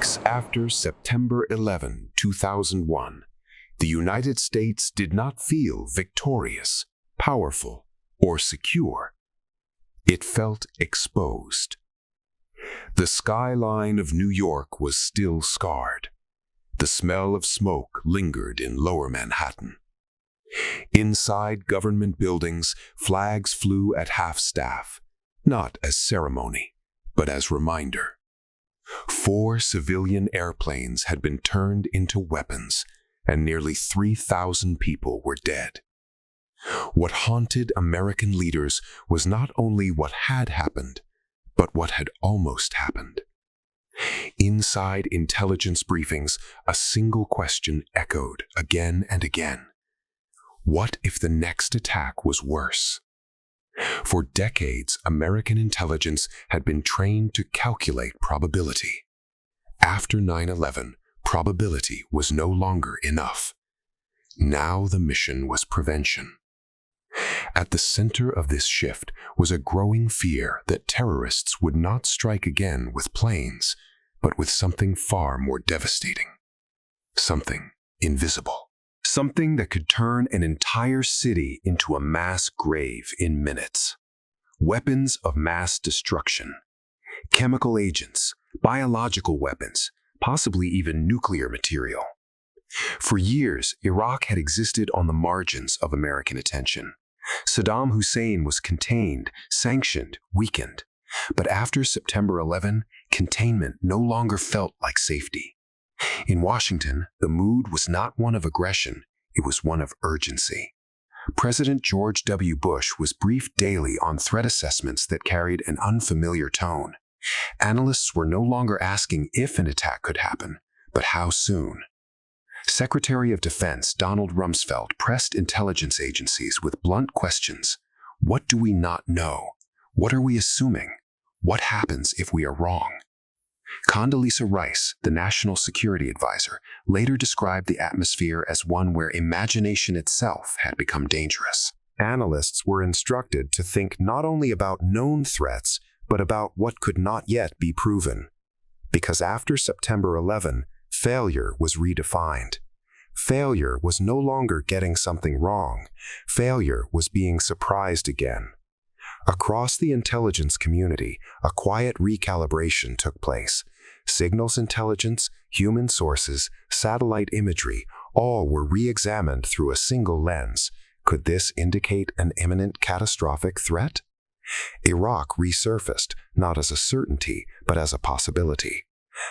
Weeks after September 11, 2001, the United States did not feel victorious, powerful, or secure. It felt exposed. The skyline of New York was still scarred. The smell of smoke lingered in Lower Manhattan. Inside government buildings, flags flew at half-staff, not as ceremony, but as reminder. 4 civilian airplanes had been turned into weapons, and nearly 3,000 people were dead. What haunted American leaders was not only what had happened, but what had almost happened. Inside intelligence briefings, a single question echoed again and again. What if the next attack was worse? For decades, American intelligence had been trained to calculate probability. After 9/11, probability was no longer enough. Now the mission was prevention. At the center of this shift was a growing fear that terrorists would not strike again with planes, but with something far more devastating. Something invisible. Something that could turn an entire city into a mass grave in minutes. Weapons of mass destruction. Chemical agents, biological weapons, possibly even nuclear material. For years, Iraq had existed on the margins of American attention. Saddam Hussein was contained, sanctioned, weakened. But after September 11, containment no longer felt like safety. In Washington, the mood was not one of aggression, it was one of urgency. President George W. Bush was briefed daily on threat assessments that carried an unfamiliar tone. Analysts were no longer asking if an attack could happen, but how soon. Secretary of Defense Donald Rumsfeld pressed intelligence agencies with blunt questions. What do we not know? What are we assuming? What happens if we are wrong? Condoleezza Rice, the National Security Advisor, later described the atmosphere as one where imagination itself had become dangerous. Analysts were instructed to think not only about known threats, but about what could not yet be proven. Because after September 11, failure was redefined. Failure was no longer getting something wrong. Failure was being surprised again. Across the intelligence community, a quiet recalibration took place. Signals intelligence, human sources, satellite imagery, all were re-examined through a single lens. Could this indicate an imminent catastrophic threat? Iraq resurfaced, not as a certainty, but as a possibility.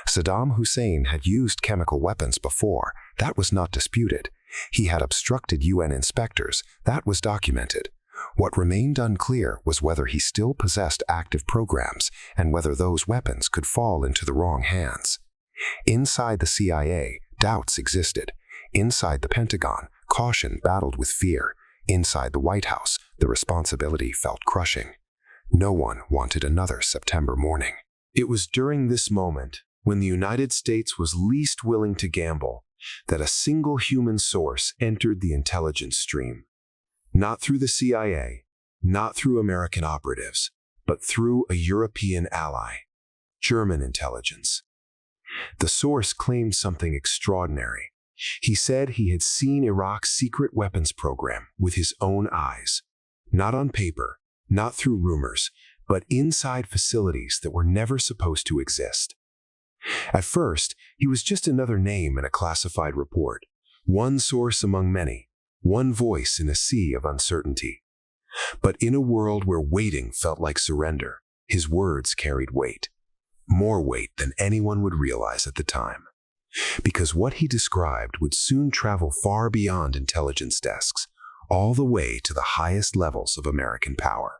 Saddam Hussein had used chemical weapons before. That was not disputed. He had obstructed UN inspectors. That was documented. What remained unclear was whether he still possessed active programs and whether those weapons could fall into the wrong hands. Inside the CIA, doubts existed. Inside the Pentagon, caution battled with fear. Inside the White House, the responsibility felt crushing. No one wanted another September morning. It was during this moment, when the United States was least willing to gamble, that a single human source entered the intelligence stream. Not through the CIA, not through American operatives, but through a European ally, German intelligence. The source claimed something extraordinary. He said he had seen Iraq's secret weapons program with his own eyes, not on paper, not through rumors, but inside facilities that were never supposed to exist. At first, he was just another name in a classified report, one source among many. One voice in a sea of uncertainty. But in a world where waiting felt like surrender, his words carried weight. More weight than anyone would realize at the time. Because what he described would soon travel far beyond intelligence desks, all the way to the highest levels of American power.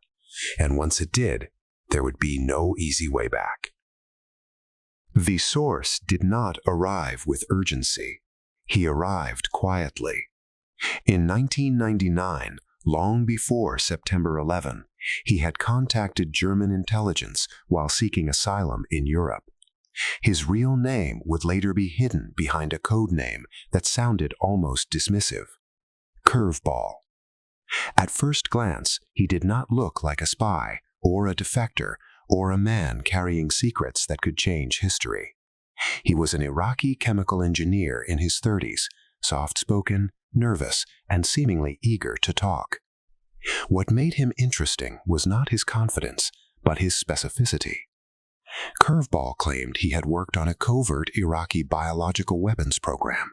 And once it did, there would be no easy way back. The source did not arrive with urgency. He arrived quietly. In 1999, long before September 11, he had contacted German intelligence while seeking asylum in Europe. His real name would later be hidden behind a code name that sounded almost dismissive. Curveball. At first glance, he did not look like a spy, or a defector, or a man carrying secrets that could change history. He was an Iraqi chemical engineer in his 30s, soft-spoken, nervous, and seemingly eager to talk. What made him interesting was not his confidence, but his specificity. Curveball claimed he had worked on a covert Iraqi biological weapons program,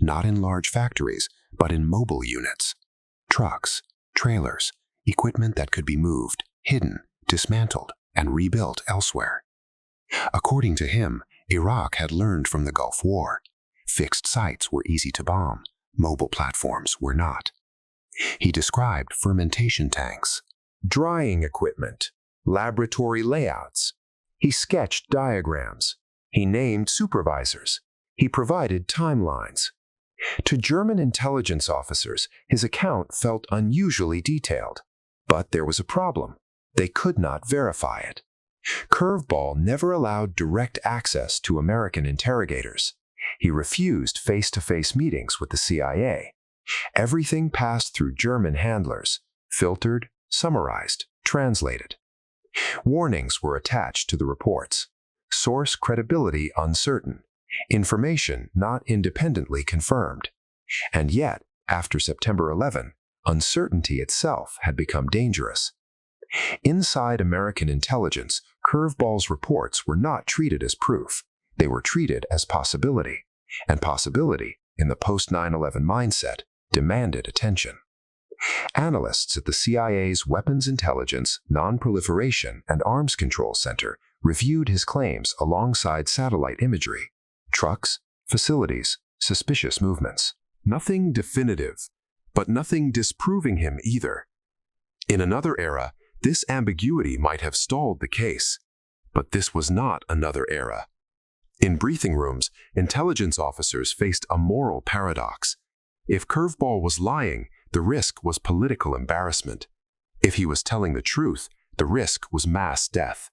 not in large factories, but in mobile units, trucks, trailers, equipment that could be moved, hidden, dismantled, and rebuilt elsewhere. According to him, Iraq had learned from the Gulf War. Fixed sites were easy to bomb, mobile platforms were not. He described fermentation tanks, drying equipment, laboratory layouts. He sketched diagrams. He named supervisors. He provided timelines. To German intelligence officers, his account felt unusually detailed. But there was a problem. They could not verify it. Curveball never allowed direct access to American interrogators. He refused face-to-face meetings with the CIA. Everything passed through German handlers, filtered, summarized, translated. Warnings were attached to the reports. Source credibility uncertain. Information not independently confirmed. And yet, after September 11, uncertainty itself had become dangerous. Inside American intelligence, Curveball's reports were not treated as proof. They were treated as possibility. And possibility, in the post-9/11 mindset, demanded attention. Analysts at the CIA's Weapons Intelligence, Non-Proliferation, and Arms Control Center reviewed his claims alongside satellite imagery, trucks, facilities, suspicious movements. Nothing definitive, but nothing disproving him either. In another era, this ambiguity might have stalled the case, but this was not another era. In briefing rooms, intelligence officers faced a moral paradox. If Curveball was lying, the risk was political embarrassment. If he was telling the truth, the risk was mass death.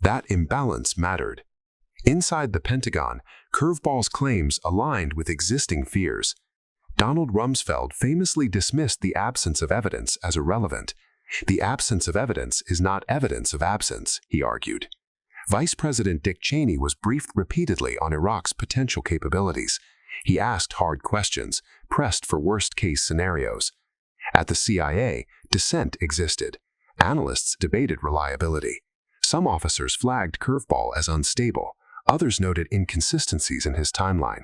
That imbalance mattered. Inside the Pentagon, Curveball's claims aligned with existing fears. Donald Rumsfeld famously dismissed the absence of evidence as irrelevant. The absence of evidence is not evidence of absence, he argued. Vice President Dick Cheney was briefed repeatedly on Iraq's potential capabilities. He asked hard questions, pressed for worst-case scenarios. At the CIA, dissent existed. Analysts debated reliability. Some officers flagged Curveball as unstable. Others noted inconsistencies in his timeline.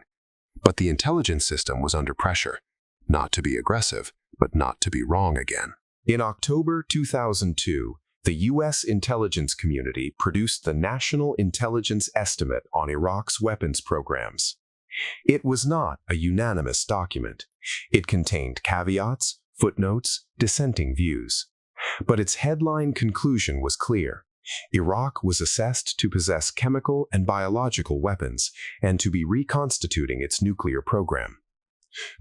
But the intelligence system was under pressure. Not to be aggressive, but not to be wrong again. In October 2002, the U.S. intelligence community produced the National Intelligence Estimate on Iraq's weapons programs. It was not a unanimous document. It contained caveats, footnotes, dissenting views. But its headline conclusion was clear. Iraq was assessed to possess chemical and biological weapons and to be reconstituting its nuclear program.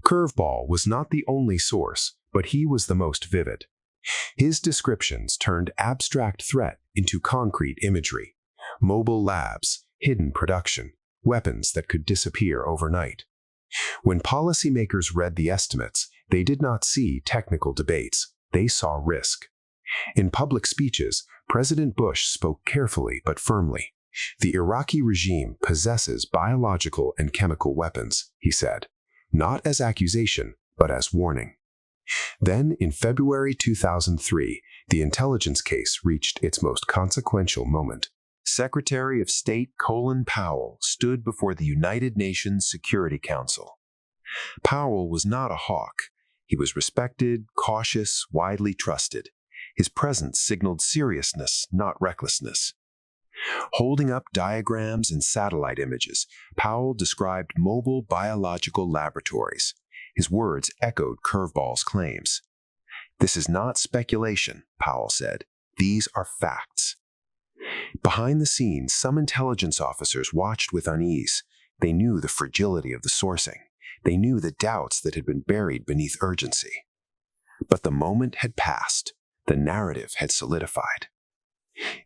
Curveball was not the only source, but he was the most vivid. His descriptions turned abstract threat into concrete imagery, mobile labs, hidden production, weapons that could disappear overnight. When policymakers read the estimates, they did not see technical debates, they saw risk. In public speeches, President Bush spoke carefully but firmly. The Iraqi regime possesses biological and chemical weapons, he said, not as accusation, but as warning. Then, in February 2003, the intelligence case reached its most consequential moment. Secretary of State Colin Powell stood before the United Nations Security Council. Powell was not a hawk. He was respected, cautious, widely trusted. His presence signaled seriousness, not recklessness. Holding up diagrams and satellite images, Powell described mobile biological laboratories. His words echoed Curveball's claims. "This is not speculation," Powell said. "These are facts." Behind the scenes, some intelligence officers watched with unease. They knew the fragility of the sourcing. They knew the doubts that had been buried beneath urgency. But the moment had passed. The narrative had solidified.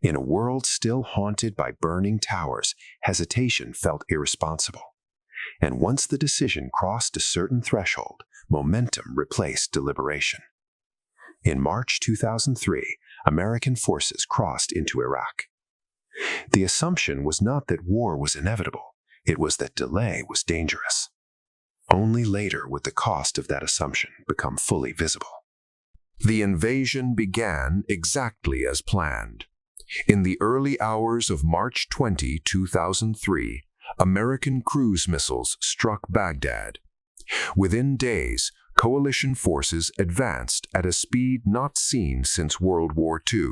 In a world still haunted by burning towers, hesitation felt irresponsible. And once the decision crossed a certain threshold, momentum replaced deliberation. In March 2003, American forces crossed into Iraq. The assumption was not that war was inevitable. It was that delay was dangerous. Only later would the cost of that assumption become fully visible. The invasion began exactly as planned. In the early hours of March 20, 2003, American cruise missiles struck Baghdad. Within days, coalition forces advanced at a speed not seen since World War II.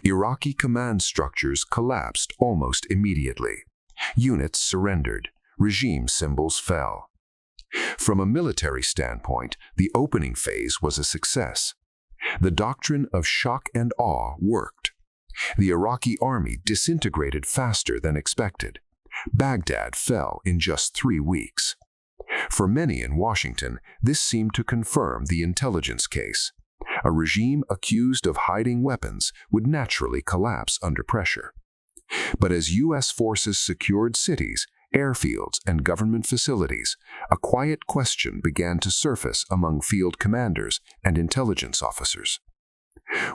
Iraqi command structures collapsed almost immediately. Units surrendered. Regime symbols fell. From a military standpoint, the opening phase was a success. The doctrine of shock and awe worked. The Iraqi army disintegrated faster than expected. Baghdad fell in just 3 weeks. For many in Washington, this seemed to confirm the intelligence case. A regime accused of hiding weapons would naturally collapse under pressure. But as U.S. forces secured cities, airfields, and government facilities, a quiet question began to surface among field commanders and intelligence officers.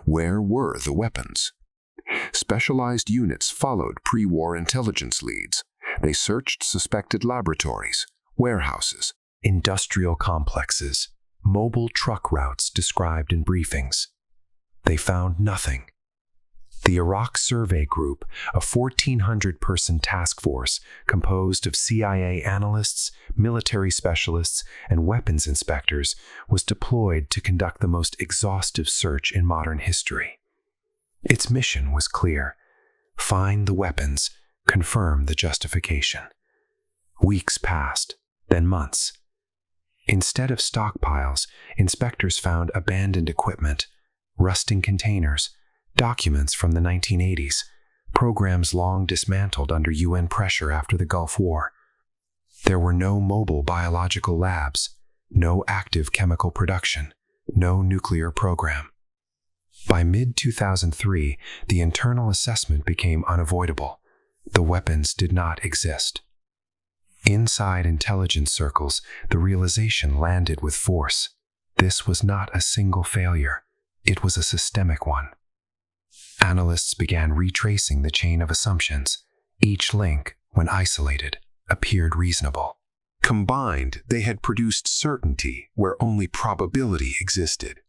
Where were the weapons? Specialized units followed pre-war intelligence leads. They searched suspected laboratories, warehouses, industrial complexes, mobile truck routes described in briefings. They found nothing. The Iraq Survey Group, a 1,400-person task force composed of CIA analysts, military specialists, and weapons inspectors, was deployed to conduct the most exhaustive search in modern history. Its mission was clear: find the weapons, confirm the justification. Weeks passed, then months. Instead of stockpiles, inspectors found abandoned equipment, rusting containers, documents from the 1980s, programs long dismantled under UN pressure after the Gulf War. There were no mobile biological labs, no active chemical production, no nuclear program. By mid-2003, the internal assessment became unavoidable. The weapons did not exist. Inside intelligence circles, the realization landed with force. This was not a single failure. It was a systemic one. Analysts began retracing the chain of assumptions. Each link, when isolated, appeared reasonable. Combined, they had produced certainty where only probability existed.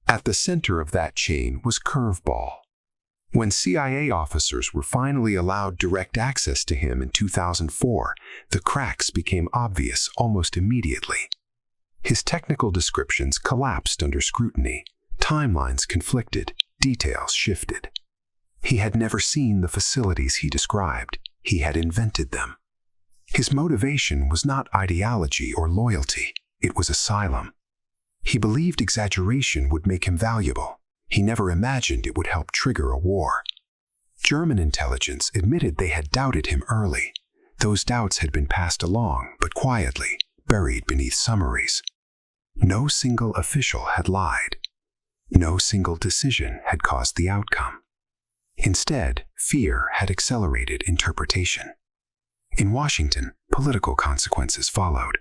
At the center of that chain was curveball. When CIA officers were finally allowed direct access to him in 2004, the cracks became obvious almost immediately. His technical descriptions collapsed under scrutiny. Timelines conflicted. Details shifted. He had never seen the facilities he described. He had invented them. His motivation was not ideology or loyalty. It was asylum. He believed exaggeration would make him valuable. He never imagined it would help trigger a war. German intelligence admitted they had doubted him early. Those doubts had been passed along, but quietly, buried beneath summaries. No single official had lied. No single decision had caused the outcome. Instead, fear had accelerated interpretation. In Washington, political consequences followed.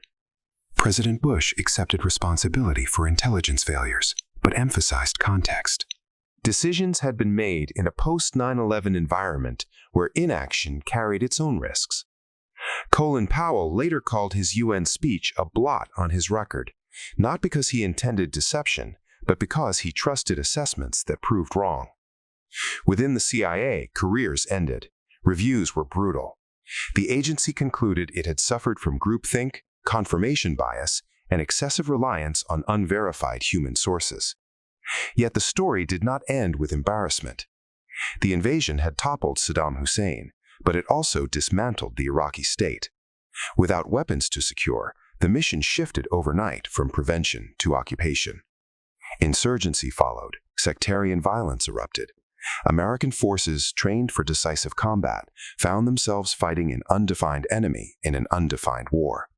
President Bush accepted responsibility for intelligence failures, but emphasized context. Decisions had been made in a post-9/11 environment where inaction carried its own risks. Colin Powell later called his UN speech a blot on his record, not because he intended deception, but because he trusted assessments that proved wrong. Within the CIA, careers ended. Reviews were brutal. The agency concluded it had suffered from groupthink, confirmation bias, and excessive reliance on unverified human sources. Yet the story did not end with embarrassment. The invasion had toppled Saddam Hussein, but it also dismantled the Iraqi state. Without weapons to secure, the mission shifted overnight from prevention to occupation. Insurgency followed. Sectarian violence erupted. American forces trained for decisive combat found themselves fighting an undefined enemy in an undefined war.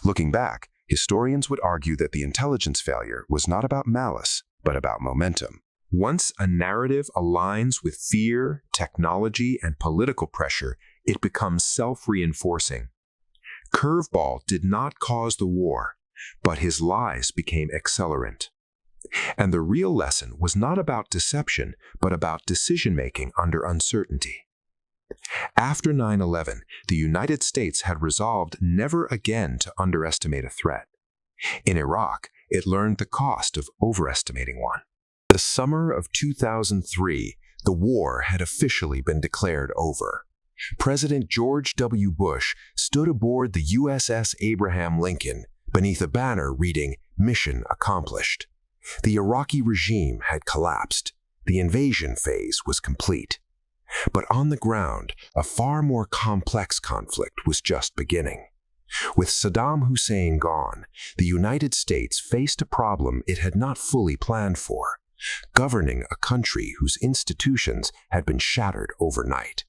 Looking back, historians would argue that the intelligence failure was not about malice, but about momentum. Once a narrative aligns with fear, technology, and political pressure, it becomes self-reinforcing. Curveball did not cause the war, but his lies became accelerant. And the real lesson was not about deception, but about decision-making under uncertainty. After 9/11, the United States had resolved never again to underestimate a threat. In Iraq, it learned the cost of overestimating one. The summer of 2003, the war had officially been declared over. President George W. Bush stood aboard the USS Abraham Lincoln beneath a banner reading, "Mission accomplished." The Iraqi regime had collapsed. The invasion phase was complete. But on the ground, a far more complex conflict was just beginning. With Saddam Hussein gone, the United States faced a problem it had not fully planned for: governing a country whose institutions had been shattered overnight.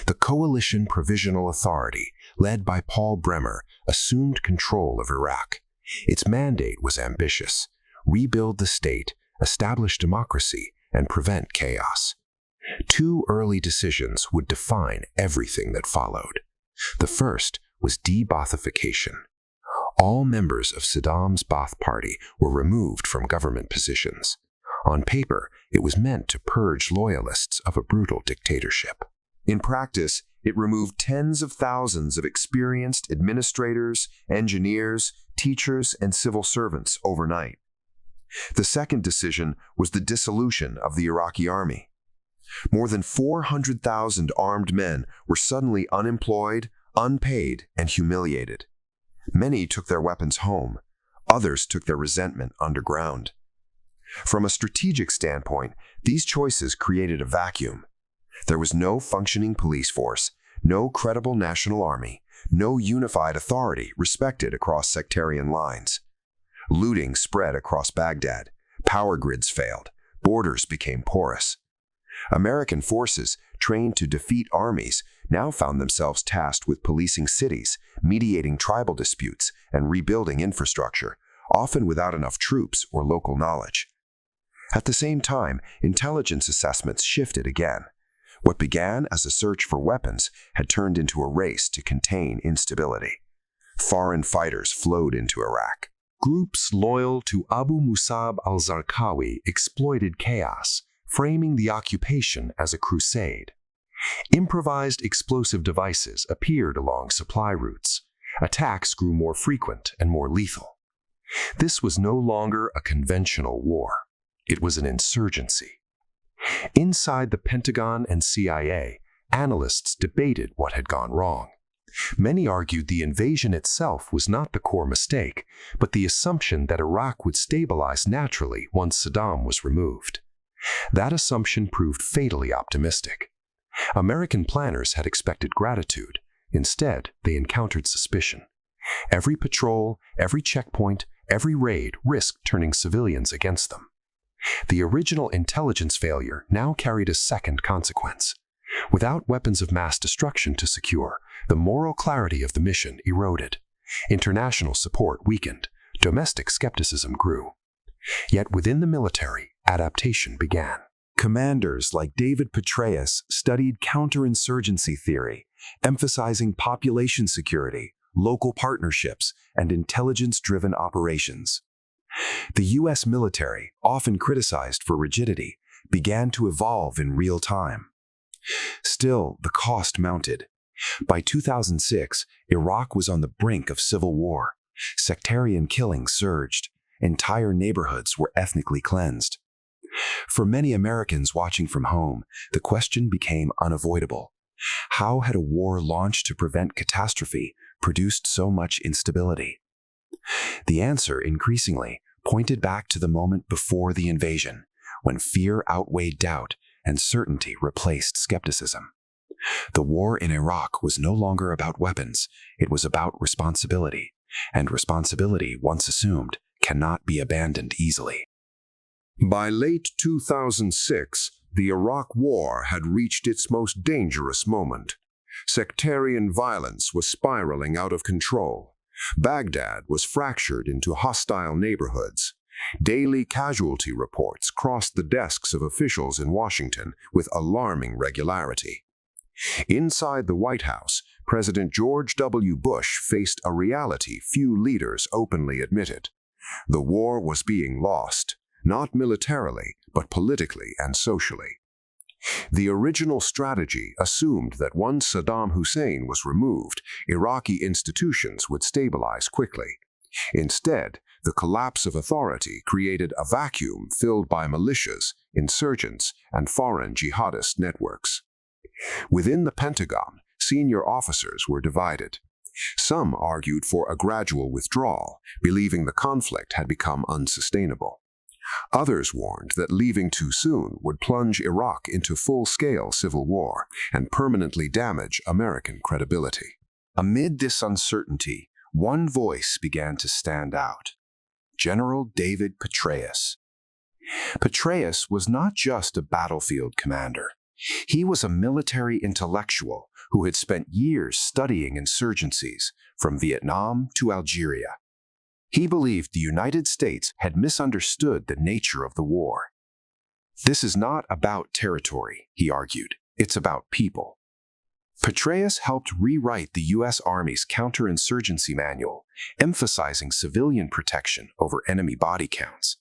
The Coalition Provisional Authority, led by Paul Bremer, assumed control of Iraq. Its mandate was ambitious: rebuild the state, establish democracy, and prevent chaos. Two early decisions would define everything that followed. The first was de-Baathification. All members of Saddam's Ba'ath Party were removed from government positions. On paper, it was meant to purge loyalists of a brutal dictatorship. In practice, it removed tens of thousands of experienced administrators, engineers, teachers, and civil servants overnight. The second decision was the dissolution of the Iraqi army. More than 400,000 armed men were suddenly unemployed, unpaid, and humiliated. Many took their weapons home. Others took their resentment underground. From a strategic standpoint, these choices created a vacuum. There was no functioning police force, no credible national army, no unified authority respected across sectarian lines. Looting spread across Baghdad. Power grids failed. Borders became porous. American forces, trained to defeat armies, now found themselves tasked with policing cities, mediating tribal disputes, and rebuilding infrastructure, often without enough troops or local knowledge. At the same time, intelligence assessments shifted again. What began as a search for weapons had turned into a race to contain instability. Foreign fighters flowed into Iraq. Groups loyal to Abu Musab al-Zarqawi exploited chaos, framing the occupation as a crusade. Improvised explosive devices appeared along supply routes. Attacks grew more frequent and more lethal. This was no longer a conventional war. It was an insurgency. Inside the Pentagon and CIA, analysts debated what had gone wrong. Many argued the invasion itself was not the core mistake, but the assumption that Iraq would stabilize naturally once Saddam was removed. That assumption proved fatally optimistic. American planners had expected gratitude. Instead, they encountered suspicion. Every patrol, every checkpoint, every raid risked turning civilians against them. The original intelligence failure now carried a second consequence. Without weapons of mass destruction to secure, the moral clarity of the mission eroded. International support weakened. Domestic skepticism grew. Yet within the military, adaptation began. Commanders like David Petraeus studied counterinsurgency theory, emphasizing population security, local partnerships, and intelligence-driven operations. The U.S. military, often criticized for rigidity, began to evolve in real time. Still, the cost mounted. By 2006, Iraq was on the brink of civil war. Sectarian killings surged. Entire neighborhoods were ethnically cleansed. For many Americans watching from home, the question became unavoidable. How had a war launched to prevent catastrophe produced so much instability? The answer, increasingly, pointed back to the moment before the invasion, when fear outweighed doubt and certainty replaced skepticism. The war in Iraq was no longer about weapons, it was about responsibility, and responsibility, once assumed, cannot be abandoned easily. By late 2006, the Iraq War had reached its most dangerous moment. Sectarian violence was spiraling out of control. Baghdad was fractured into hostile neighborhoods. Daily casualty reports crossed the desks of officials in Washington with alarming regularity. Inside the White House, President George W. Bush faced a reality few leaders openly admitted. The war was being lost, not militarily, but politically and socially. The original strategy assumed that once Saddam Hussein was removed, Iraqi institutions would stabilize quickly. Instead, the collapse of authority created a vacuum filled by militias, insurgents, and foreign jihadist networks. Within the Pentagon, senior officers were divided. Some argued for a gradual withdrawal, believing the conflict had become unsustainable. Others warned that leaving too soon would plunge Iraq into full-scale civil war and permanently damage American credibility. Amid this uncertainty, one voice began to stand out: General David Petraeus. Petraeus was not just a battlefield commander. He was a military intellectual who had spent years studying insurgencies, from Vietnam to Algeria. He believed the United States had misunderstood the nature of the war. This is not about territory, he argued. It's about people. Petraeus helped rewrite the U.S. Army's counterinsurgency manual, emphasizing civilian protection over enemy body counts.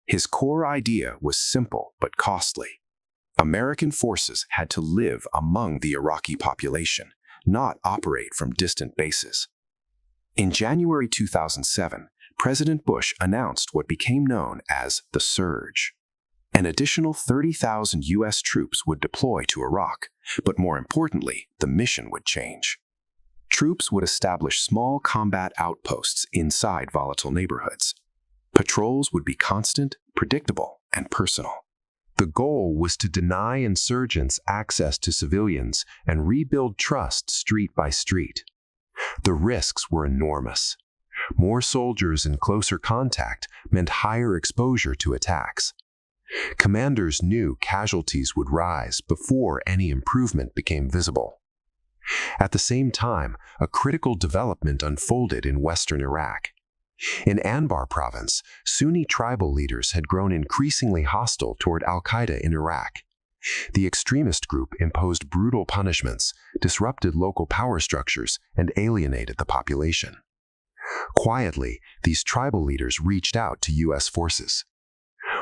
His core idea was simple but costly. American forces had to live among the Iraqi population, not operate from distant bases. In January 2007, President Bush announced what became known as the Surge. An additional 30,000 U.S. troops would deploy to Iraq, but more importantly, the mission would change. Troops would establish small combat outposts inside volatile neighborhoods. Patrols would be constant, predictable, and personal. The goal was to deny insurgents access to civilians and rebuild trust street by street. The risks were enormous. More soldiers in closer contact meant higher exposure to attacks. Commanders knew casualties would rise before any improvement became visible. At the same time, a critical development unfolded in western Iraq. In Anbar province, Sunni tribal leaders had grown increasingly hostile toward al-Qaeda in Iraq. The extremist group imposed brutal punishments, disrupted local power structures, and alienated the population. Quietly, these tribal leaders reached out to U.S. forces.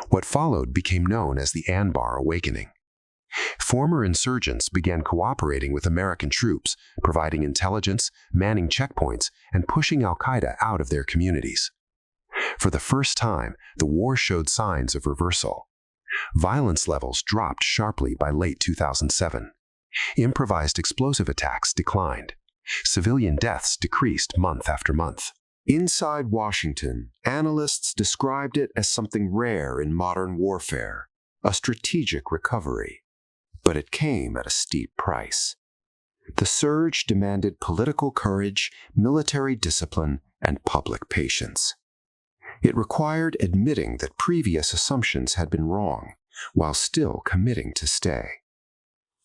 What followed became known as the Anbar Awakening. Former insurgents began cooperating with American troops, providing intelligence, manning checkpoints, and pushing al-Qaeda out of their communities. For the first time, the war showed signs of reversal. Violence levels dropped sharply by late 2007. Improvised explosive attacks declined. Civilian deaths decreased month after month. Inside Washington, analysts described it as something rare in modern warfare, a strategic recovery. But it came at a steep price. The surge demanded political courage, military discipline, and public patience. It required admitting that previous assumptions had been wrong, while still committing to stay.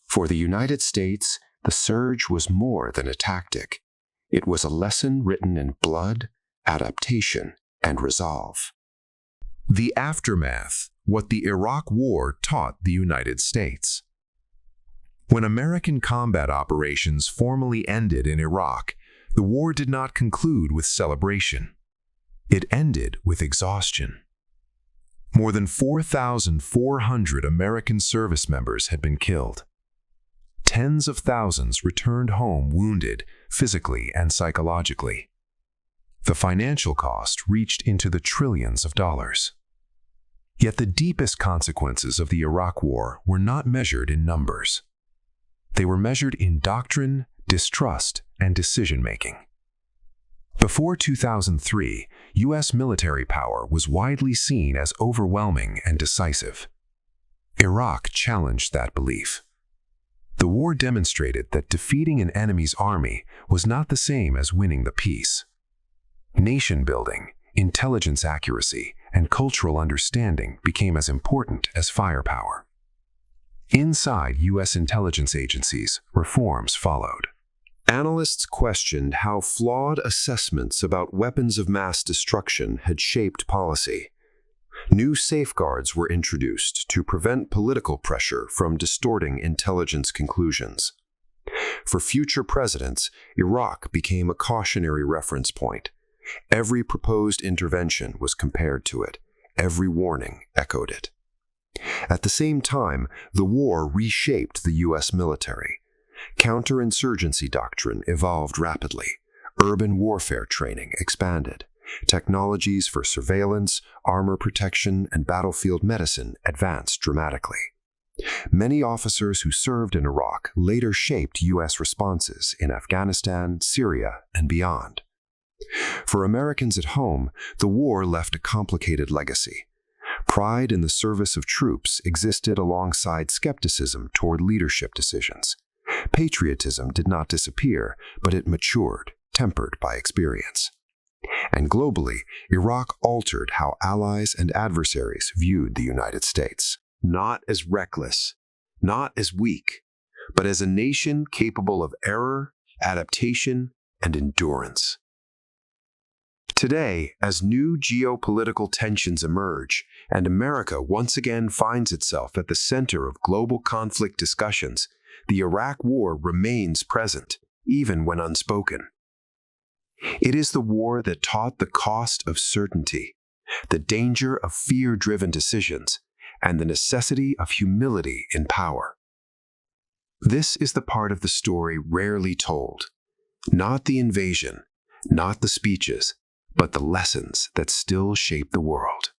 For the United States, the surge was more than a tactic. It was a lesson written in blood, adaptation, and resolve. The aftermath: what the Iraq War taught the United States. When American combat operations formally ended in Iraq, the war did not conclude with celebration. It ended with exhaustion. More than 4,400 American service members had been killed. Tens of thousands returned home wounded, physically and psychologically. The financial cost reached into the trillions of dollars. Yet the deepest consequences of the Iraq War were not measured in numbers. They were measured in doctrine, distrust, and decision-making. Before 2003, U.S. military power was widely seen as overwhelming and decisive. Iraq challenged that belief. The war demonstrated that defeating an enemy's army was not the same as winning the peace. Nation-building, intelligence accuracy, and cultural understanding became as important as firepower. Inside U.S. intelligence agencies, reforms followed. Analysts questioned how flawed assessments about weapons of mass destruction had shaped policy. New safeguards were introduced to prevent political pressure from distorting intelligence conclusions. For future presidents, Iraq became a cautionary reference point. Every proposed intervention was compared to it. Every warning echoed it. At the same time, the war reshaped the U.S. military. Counterinsurgency doctrine evolved rapidly. Urban warfare training expanded. Technologies for surveillance, armor protection, and battlefield medicine advanced dramatically. Many officers who served in Iraq later shaped U.S. responses in Afghanistan, Syria, and beyond. For Americans at home, the war left a complicated legacy. Pride in the service of troops existed alongside skepticism toward leadership decisions. Patriotism did not disappear, but it matured, tempered by experience. And globally, Iraq altered how allies and adversaries viewed the United States. Not as reckless, not as weak, but as a nation capable of error, adaptation, and endurance. Today, as new geopolitical tensions emerge, and America once again finds itself at the center of global conflict discussions, the Iraq War remains present, even when unspoken. It is the war that taught the cost of certainty, the danger of fear-driven decisions, and the necessity of humility in power. This is the part of the story rarely told. Not the invasion, not the speeches, but the lessons that still shape the world.